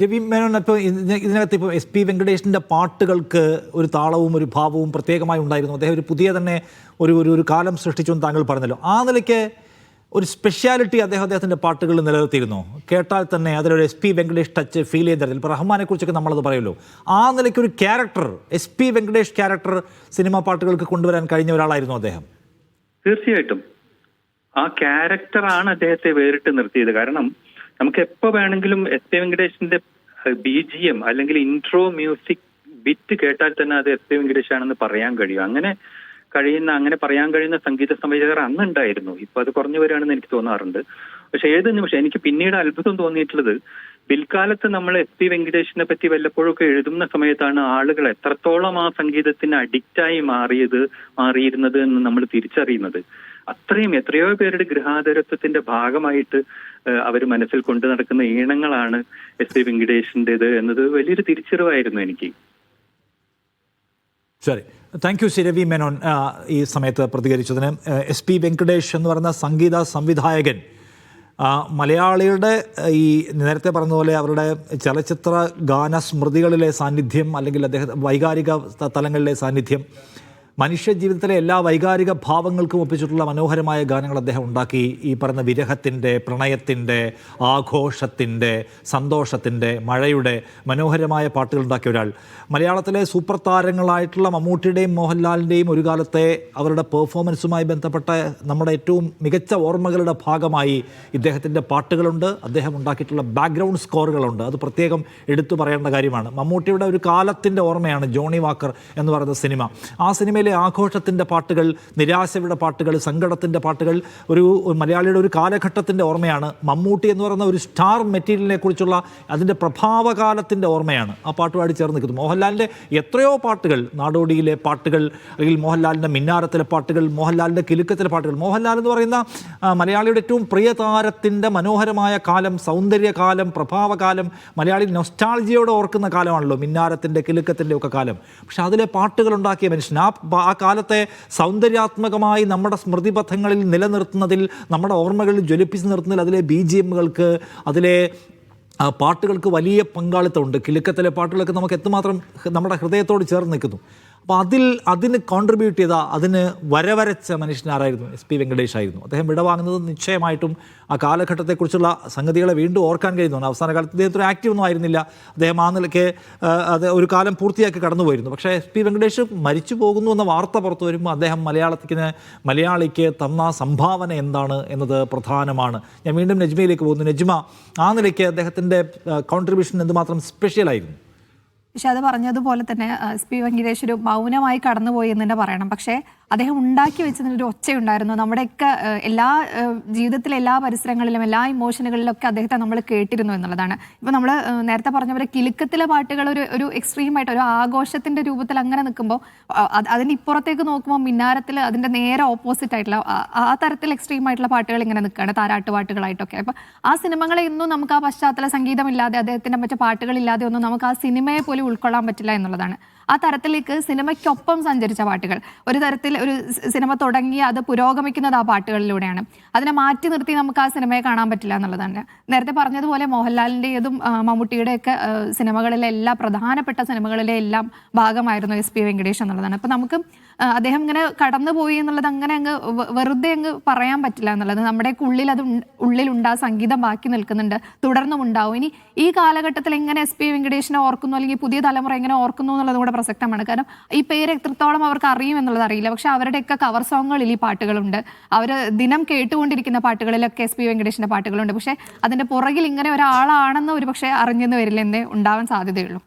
രവി മേനോൻ, ഇപ്പോൾ ഇതിനകത്ത് ഇപ്പോൾ എസ് പി വെങ്കടേഷിൻ്റെ പാട്ടുകൾക്ക് ഒരു താളവും ഒരു ഭാവവും പ്രത്യേകമായി ഉണ്ടായിരുന്നു. അദ്ദേഹം ഒരു പുതിയ തന്നെ ഒരു കാലം സൃഷ്ടിച്ചു എന്ന് താങ്കൾ പറഞ്ഞല്ലോ. ആ നിലയ്ക്ക് ഒരു സ്പെഷ്യാലിറ്റി അദ്ദേഹത്തിൻ്റെ പാട്ടുകൾ നിലനിർത്തിയിരുന്നു. കേട്ടാൽ തന്നെ അതിലൊരു S P Venkatesh touch feel ചെയ്ത് തരുന്നില്ല. ഇപ്പോൾ റഹ്മാനെ കുറിച്ചൊക്കെ നമ്മളത് പറയുമല്ലോ. ആ നിലയ്ക്ക് ഒരു character, S P Venkatesh character cinema പാട്ടുകൾക്ക് കൊണ്ടുവരാൻ കഴിഞ്ഞ ഒരാളായിരുന്നു അദ്ദേഹം. തീർച്ചയായിട്ടും ആ ക്യാരക്ടറാണ് അദ്ദേഹത്തെ വേറിട്ട് നിർത്തിയത്. കാരണം നമുക്ക് എപ്പോ വേണമെങ്കിലും എസ് പി വെങ്കടേഷിന്റെ BGM അല്ലെങ്കിൽ ഇൻട്രോ മ്യൂസിക് ബിറ്റ് കേട്ടാൽ തന്നെ അത് എസ് പി വെങ്കടേഷ് ആണെന്ന് പറയാൻ കഴിയും. അങ്ങനെ പറയാൻ കഴിയുന്ന സംഗീത സംവിധായകർ അന്നുണ്ടായിരുന്നു. ഇപ്പൊ അത് കുറഞ്ഞു വരികയാണെന്ന് എനിക്ക് തോന്നാറുണ്ട്. പക്ഷെ ഏത് നിമിഷം എനിക്ക് പിന്നീട് അത്ഭുതം തോന്നിയിട്ടുള്ളത്, പിൽക്കാലത്ത് നമ്മൾ എസ് പി വെങ്കടേഷിനെ പറ്റി വല്ലപ്പോഴൊക്കെ എഴുതുന്ന സമയത്താണ് ആളുകൾ എത്രത്തോളം ആ സംഗീതത്തിന് അഡിക്റ്റായി മാറിയിരുന്നത് എന്ന് നമ്മൾ തിരിച്ചറിയുന്നത്. അത്രയും എത്രയോ പേരുടെ ഗൃഹാതുരത്വത്തിന്റെ ഭാഗമായിട്ട് അവർ മനസ്സിൽ കൊണ്ടു നടക്കുന്ന ഈണങ്ങളാണ് എസ് പി വെങ്കടേഷിൻ്റെത് എന്നത് വലിയൊരു തിരിച്ചറിവായിരുന്നു എനിക്ക്. ശരി, താങ്ക് യു രവി മേനോൻ ഈ സമയത്ത് പ്രതികരിച്ചതിന്. എസ് പി വെങ്കടേഷ് എന്ന് പറയുന്ന സംഗീത സംവിധായകൻ മലയാളികളുടെ ഈ നേരത്തെ പറഞ്ഞതുപോലെ അവരുടെ ചലച്ചിത്ര ഗാന സ്മൃതികളിലെ സാന്നിധ്യം, അല്ലെങ്കിൽ വൈകാരിക തലങ്ങളിലെ സാന്നിധ്യം, മനുഷ്യ ജീവിതത്തിലെ എല്ലാ വൈകാരിക ഭാവങ്ങൾക്കും ഒപ്പിച്ചിട്ടുള്ള മനോഹരമായ ഗാനങ്ങൾ അദ്ദേഹം ഉണ്ടാക്കി. ഈ പറഞ്ഞ വിരഹത്തിൻ്റെ, പ്രണയത്തിൻ്റെ, ആഘോഷത്തിൻ്റെ, സന്തോഷത്തിൻ്റെ, മഴയുടെ മനോഹരമായ പാട്ടുകൾ ഉണ്ടാക്കിയ ഒരാൾ. മലയാളത്തിലെ സൂപ്പർ താരങ്ങളായിട്ടുള്ള മമ്മൂട്ടിയുടെയും മോഹൻലാലിൻ്റെയും ഒരു കാലത്തെ അവരുടെ പെർഫോമൻസുമായി ബന്ധപ്പെട്ട നമ്മുടെ ഏറ്റവും മികച്ച ഓർമ്മകളുടെ ഭാഗമായി ഇദ്ദേഹത്തിൻ്റെ പാട്ടുകളുണ്ട്. അദ്ദേഹം ഉണ്ടാക്കിയിട്ടുള്ള ബാക്ക്ഗ്രൗണ്ട് സ്കോറുകളുണ്ട്. അത് പ്രത്യേകം എടുത്തു പറയേണ്ട കാര്യമാണ്. മമ്മൂട്ടിയുടെ ഒരു കാലത്തിൻ്റെ ഓർമ്മയാണ് ജോണി വാക്കർ എന്ന് പറയുന്ന സിനിമ. ആ സിനിമയിലെ ആഘോഷത്തിൻ്റെ പാട്ടുകൾ, നിരാശയുടെ പാട്ടുകൾ, സങ്കടത്തിൻ്റെ പാട്ടുകൾ ഒരു മലയാളിയുടെ ഒരു കാലഘട്ടത്തിൻ്റെ ഓർമ്മയാണ്. മമ്മൂട്ടി എന്ന് പറയുന്ന ഒരു സ്റ്റാർ മെറ്റീരിയലിനെ കുറിച്ചുള്ള അതിൻ്റെ പ്രഭാവകാലത്തിൻ്റെ ഓർമ്മയാണ് ആ പാട്ടുമായിട്ട് ചേർന്ന് നിൽക്കുന്നത്. മോഹൻലാലിൻ്റെ എത്രയോ പാട്ടുകൾ, നാടോടിയിലെ പാട്ടുകൾ, അല്ലെങ്കിൽ മോഹൻലാലിൻ്റെ മിന്നാരത്തിലെ പാട്ടുകൾ, മോഹൻലാലിൻ്റെ കിലുക്കത്തിലെ പാട്ടുകൾ. മോഹൻലാൽ എന്ന് പറയുന്ന മലയാളിയുടെ ഏറ്റവും പ്രിയ താരത്തിൻ്റെ മനോഹരമായ കാലം, സൗന്ദര്യകാലം, പ്രഭാവകാലം, മലയാളി നൊസ്റ്റാൾജിയോടെ ഓർക്കുന്ന കാലമാണല്ലോ മിന്നാരത്തിൻ്റെ, കിലുക്കത്തിൻ്റെ ഒക്കെ കാലം. പക്ഷെ അതിലെ പാട്ടുകൾ ഉണ്ടാക്കിയ മനുഷ്യൻ ആ കാലത്തെ സൗന്ദര്യാത്മകമായി നമ്മുടെ സ്മൃതിപഥങ്ങളിൽ നിലനിർത്തുന്നതിൽ, നമ്മുടെ ഓർമ്മകളിൽ ജ്വലിപ്പിച്ച് നിർത്തുന്നതിൽ അതിലെ BGMകൾക്ക്, അതിലെ പാട്ടുകൾക്ക് വലിയ പങ്കാളിത്തമുണ്ട്. കിലുക്കത്തിലെ പാട്ടുകളൊക്കെ നമുക്ക് എത്രമാത്രം നമ്മുടെ ഹൃദയത്തോട് ചേർന്ന് നിൽക്കുന്നു. അപ്പോൾ അതിന് കോൺട്രിബ്യൂട്ട് ചെയ്ത, അതിന് വരവരച്ച മനുഷ്യനാരായിരുന്നു എസ് പി വെങ്കടേഷ് ആയിരുന്നു. അദ്ദേഹം വിടവാങ്ങുന്നത് നിശ്ചയമായിട്ടും ആ കാലഘട്ടത്തെക്കുറിച്ചുള്ള സംഗതികളെ വീണ്ടും ഓർക്കാൻ കഴിയുന്നു. അവസാന കാലത്ത് അദ്ദേഹത്തിന് ആക്റ്റീവ് ഒന്നും ആയിരുന്നില്ല. അദ്ദേഹം ആ നിലയ്ക്ക് അത് ഒരു കാലം പൂർത്തിയാക്കി കടന്നുപോയിരുന്നു. പക്ഷേ എസ് പി വെങ്കടേഷ് മരിച്ചു പോകുന്നു എന്ന വാർത്ത പുറത്തു വരുമ്പോൾ അദ്ദേഹം മലയാളിക്ക് തന്ന സംഭാവന എന്താണ് എന്നത് പ്രധാനമാണ്. ഞാൻ വീണ്ടും നജ്മയിലേക്ക് പോകുന്നു. നജ്മ, ആ നിലയ്ക്ക് അദ്ദേഹത്തിൻ്റെ കോൺട്രിബ്യൂഷൻ എന്തുമാത്രം സ്പെഷ്യലായിരുന്നു? പക്ഷെ അത് പറഞ്ഞതുപോലെ തന്നെ എസ് പി വെങ്കടേഷ് ഒരു മൗനമായി കടന്നുപോയി എന്ന് തന്നെ പറയണം. പക്ഷേ അദ്ദേഹം ഉണ്ടാക്കി വെച്ചതിനൊരു ഒച്ചയുണ്ടായിരുന്നു. നമ്മുടെയൊക്കെ ജീവിതത്തിലെ എല്ലാ പരിസരങ്ങളിലും, എല്ലാ ഇമോഷനുകളിലൊക്കെ അദ്ദേഹത്തെ നമ്മൾ കേട്ടിരുന്നു എന്നുള്ളതാണ്. ഇപ്പോൾ നമ്മൾ നേരത്തെ പറഞ്ഞ പോലെ കിലുക്കത്തിലെ പാട്ടുകൾ ഒരു എക്സ്ട്രീമായിട്ട്, ഒരു ആഘോഷത്തിൻ്റെ രൂപത്തിൽ അങ്ങനെ നിൽക്കുമ്പോൾ, അതിന് ഇപ്പുറത്തേക്ക് നോക്കുമ്പോൾ മിന്നാരത്തിൽ അതിൻ്റെ നേരെ ഓപ്പോസിറ്റ് ആയിട്ടുള്ള ആ തരത്തിൽ എക്സ്ട്രീമായിട്ടുള്ള പാട്ടുകൾ ഇങ്ങനെ നിൽക്കുകയാണ്, താരാട്ട് പാട്ടുകളായിട്ടൊക്കെ. അപ്പോൾ ആ സിനിമകളെ ഇന്നും നമുക്ക് ആ പശ്ചാത്തല സംഗീതമില്ലാതെ, അദ്ദേഹത്തിൻ്റെ മറ്റു പാട്ടുകളില്ലാതെ ഒന്നും നമുക്ക് ആ സിനിമയെ പോലും ഉൾക്കൊള്ളാൻ പറ്റില്ല എന്നുള്ളതാണ്. ആ തരത്തിലേക്ക് സിനിമയ്ക്കൊപ്പം സഞ്ചരിച്ച പാട്ടുകൾ, ഒരു തരത്തിൽ ഒരു സിനിമ തുടങ്ങി അത് പുരോഗമിക്കുന്നത് ആ പാട്ടുകളിലൂടെയാണ്. അതിനെ മാറ്റി നിർത്തി നമുക്ക് ആ സിനിമയെ കാണാൻ പറ്റില്ല എന്നുള്ളതാണ്. നേരത്തെ പറഞ്ഞതുപോലെ മോഹൻലാലിൻ്റെതും മമ്മൂട്ടിയുടെയൊക്കെ സിനിമകളിലെ എല്ലാ പ്രധാനപ്പെട്ട സിനിമകളിലെ എല്ലാം ഭാഗമായിരുന്നു എസ് പി വെങ്കടേഷ് എന്നുള്ളതാണ്. അപ്പോൾ നമുക്ക് അദ്ദേഹം ഇങ്ങനെ കടന്നുപോയി എന്നുള്ളത് അങ്ങനെ വെറുതെ പറയാൻ പറ്റില്ല എന്നുള്ളത്. നമ്മുടെയൊക്കെ ഉള്ളിലുണ്ട്, ആ സംഗീതം ബാക്കി നിൽക്കുന്നുണ്ട്, തുടർന്നും ഉണ്ടാവും. ഇനി ഈ കാലഘട്ടത്തിൽ എങ്ങനെ എസ് പി വെങ്കടേഷിനെ ഓർക്കുന്നു, അല്ലെങ്കിൽ പുതിയ തലമുറ എങ്ങനെ ഓർക്കുന്നു എന്നുള്ളത് കൂടെ പ്രസക്തമാണ്. കാരണം ഈ പേര് എത്രത്തോളം അവർക്ക് അറിയും എന്നുള്ളത് അറിയില്ല. പക്ഷെ അവരുടെയൊക്കെ കവർ സോങ്ങുകളിൽ ഈ പാട്ടുകളുണ്ട്. അവർ ദിനം കേട്ടുകൊണ്ടിരിക്കുന്ന പാട്ടുകളിലൊക്കെ എസ് പി വെങ്കടേഷിൻ്റെ പാട്ടുകളുണ്ട്. പക്ഷേ അതിൻ്റെ പുറകിൽ ഇങ്ങനെ ഒരാളാണെന്ന് ഒരു പക്ഷേ അറിഞ്ഞെന്ന് വരില്ല, എന്നേ ഉണ്ടാവാൻ സാധ്യതയുള്ളൂ.